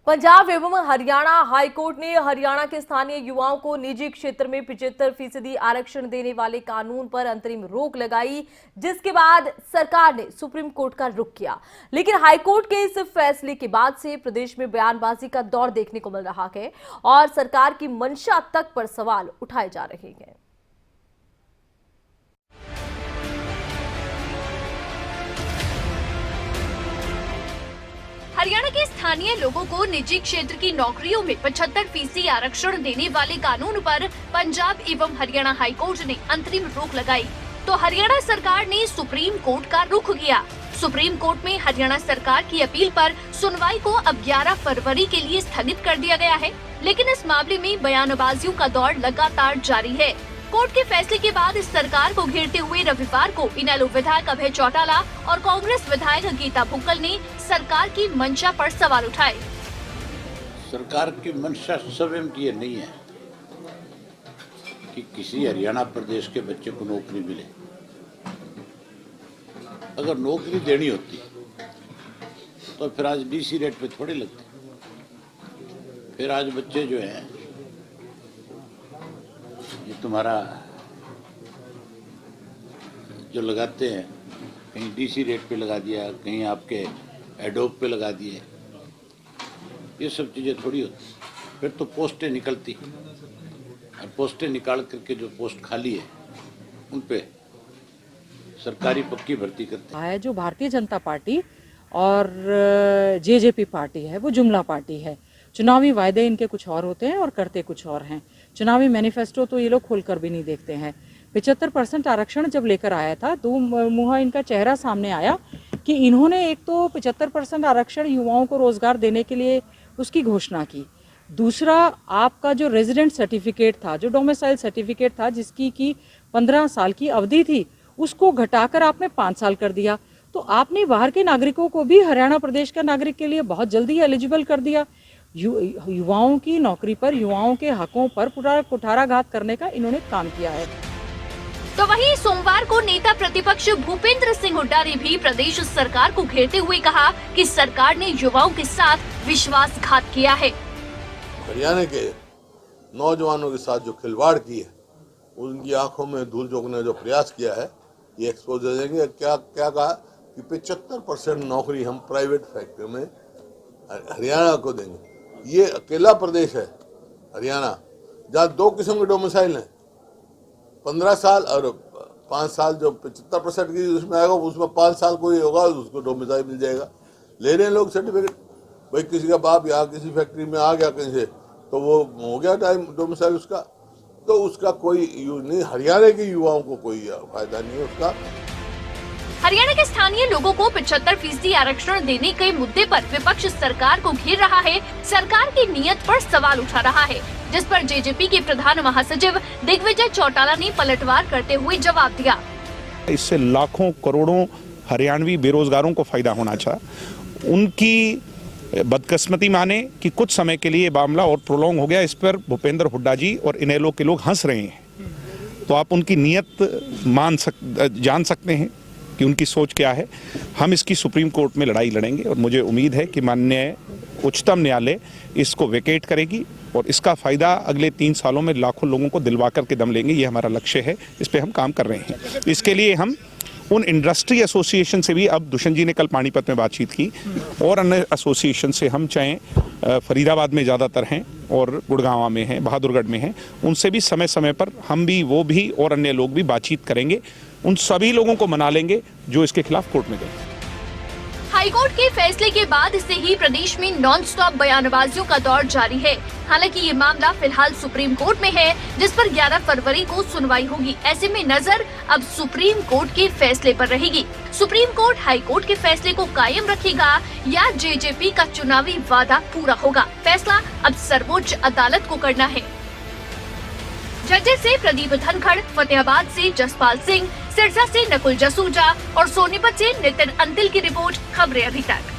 पंजाब एवं हरियाणा हाईकोर्ट ने हरियाणा के स्थानीय युवाओं को निजी क्षेत्र में 75% आरक्षण देने वाले कानून पर अंतरिम रोक लगाई, जिसके बाद सरकार ने सुप्रीम कोर्ट का रुख किया। लेकिन हाईकोर्ट के इस फैसले के बाद से प्रदेश में बयानबाजी का दौर देखने को मिल रहा है और सरकार की मंशा तक पर सवाल उठाए जा रहे हैं। हरियाणा के स्थानीय लोगों को निजी क्षेत्र की नौकरियों में 75% आरक्षण देने वाले कानून पर पंजाब एवं हरियाणा हाईकोर्ट ने अंतरिम रोक लगाई, तो हरियाणा सरकार ने सुप्रीम कोर्ट का रुख किया। सुप्रीम कोर्ट में हरियाणा सरकार की अपील पर सुनवाई को अब 11 फरवरी के लिए स्थगित कर दिया गया है, लेकिन इस मामले में बयानबाजियों का दौर लगातार जारी है। कोर्ट के फैसले के बाद इस सरकार को घेरते हुए रविवार को इनेलो विधायक अभय चौटाला और कांग्रेस विधायक गीता भुक्कल ने सरकार की मंशा पर सवाल उठाए। सरकार की मंशा स्वयं की नहीं है कि किसी हरियाणा प्रदेश के बच्चे को नौकरी मिले। अगर नौकरी देनी होती तो फिर आज डीसी रेट पे थोड़े लगते। फिर आज बच्चे जो हैं ये तुम्हारा जो लगाते हैं, कहीं डीसी रेट पे लगा दिया, कहीं आपके एडोब पे लगा दिए, ये सब चीज़ें थोड़ी होती। फिर तो पोस्टें निकलती और पोस्टें निकाल करके जो पोस्ट खाली है उन पे सरकारी पक्की भर्ती करते हैं। जो भारतीय जनता पार्टी और जेजेपी पार्टी है वो जुमला पार्टी है। चुनावी वायदे इनके कुछ और होते हैं और करते कुछ और हैं। चुनावी मैनिफेस्टो तो ये लोग खोलकर भी नहीं देखते हैं। 75% आरक्षण जब लेकर आया था तो मुहा इनका चेहरा सामने आया कि इन्होंने एक तो 75% आरक्षण युवाओं को रोजगार देने के लिए उसकी घोषणा की। दूसरा, आपका जो रेजिडेंट सर्टिफिकेट था, जो डोमिसाइल सर्टिफिकेट था, जिसकी की 15 साल की अवधि थी, उसको घटाकर आपने 5 साल कर दिया। तो आपने बाहर के नागरिकों को भी हरियाणा प्रदेश का नागरिक के लिए बहुत जल्दी एलिजिबल कर दिया। युवाओं की नौकरी पर, युवाओं के हकों पर पूरा कुठाराघात करने का इन्होंने काम किया है। तो वहीं सोमवार को नेता प्रतिपक्ष भूपेंद्र सिंह हुड्डा ने भी प्रदेश सरकार को घेरते हुए कहा कि सरकार ने युवाओं के साथ विश्वासघात किया है। हरियाणा के नौजवानों के साथ जो खिलवाड़ की है, उनकी आंखों में धूल झोंकने जो प्रयास किया है, ये एक्सपोज देंगे। क्या कहा कि 75% नौकरी हम प्राइवेट फैक्ट्री में हरियाणा को देंगे। ये अकेला प्रदेश है हरियाणा जहाँ 2 किस्म के डोमिसाइल हैं, 15 साल और 5 साल। जो 75% की उसमें आएगा उसमें 5 साल कोई होगा, उसको डोमिसाइल मिल जाएगा। ले रहे हैं लोग सर्टिफिकेट। भाई किसी का बाप यहाँ किसी फैक्ट्री में आ गया कहीं से, तो वो हो गया टाइम डोमिसाइल उसका, तो उसका कोई यूज नहीं। हरियाणा के युवाओं को कोई फायदा नहीं है उसका। हरियाणा के स्थानीय लोगों को 75% आरक्षण देने के मुद्दे पर विपक्ष सरकार को घेर रहा है, सरकार की नीयत पर सवाल उठा रहा है, जिस पर जेजेपी के प्रधान महासचिव दिग्विजय चौटाला ने पलटवार करते हुए जवाब दिया। इससे लाखों करोड़ों हरियाणवी बेरोजगारों को फायदा होना चाहिए। उनकी बदकिस्मती माने कि कुछ समय के लिए मामला और प्रोलॉन्ग हो गया। इस पर भूपेंद्र हुड्डा जी और इनेलो के लोग हंस रहे हैं, तो आप उनकी नीयत जान सकते हैं कि उनकी सोच क्या है। हम इसकी सुप्रीम कोर्ट में लड़ाई लड़ेंगे और मुझे उम्मीद है कि माननीय उच्चतम न्यायालय इसको वेकेट करेगी और इसका फायदा अगले 3 सालों में लाखों लोगों को दिलवा कर के दम लेंगे। ये हमारा लक्ष्य है, इस पे हम काम कर रहे हैं। इसके लिए हम उन इंडस्ट्री एसोसिएशन से भी, अब दुष्यंत जी ने कल पानीपत में बातचीत की, और अन्य एसोसिएशन से हम चाहे फरीदाबाद में ज़्यादातर हैं और गुड़गांव में हैं, बहादुरगढ़ में हैं, उनसे भी समय समय पर हम भी, वो भी और अन्य लोग भी बातचीत करेंगे। उन सभी लोगों को मना लेंगे जो इसके खिलाफ कोर्ट में गए। हाईकोर्ट के फैसले के बाद से ही प्रदेश में नॉन स्टॉप बयानबाजियों का दौर जारी है। हालांकि ये मामला फिलहाल सुप्रीम कोर्ट में है, जिस पर 11 फरवरी को सुनवाई होगी। ऐसे में नजर अब सुप्रीम कोर्ट के फैसले पर रहेगी। सुप्रीम कोर्ट हाई कोर्ट के फैसले को कायम रखेगा या जेजेपी का चुनावी वादा पूरा होगा, फैसला अब सर्वोच्च अदालत को करना है। झज्जर से प्रदीप धनखड़, फतेहाबाद से जसपाल सिंह, सिरसा से नकुल जसूजा और सोनीपत से नितिन अंतिल की रिपोर्ट। खबरें अभी तक।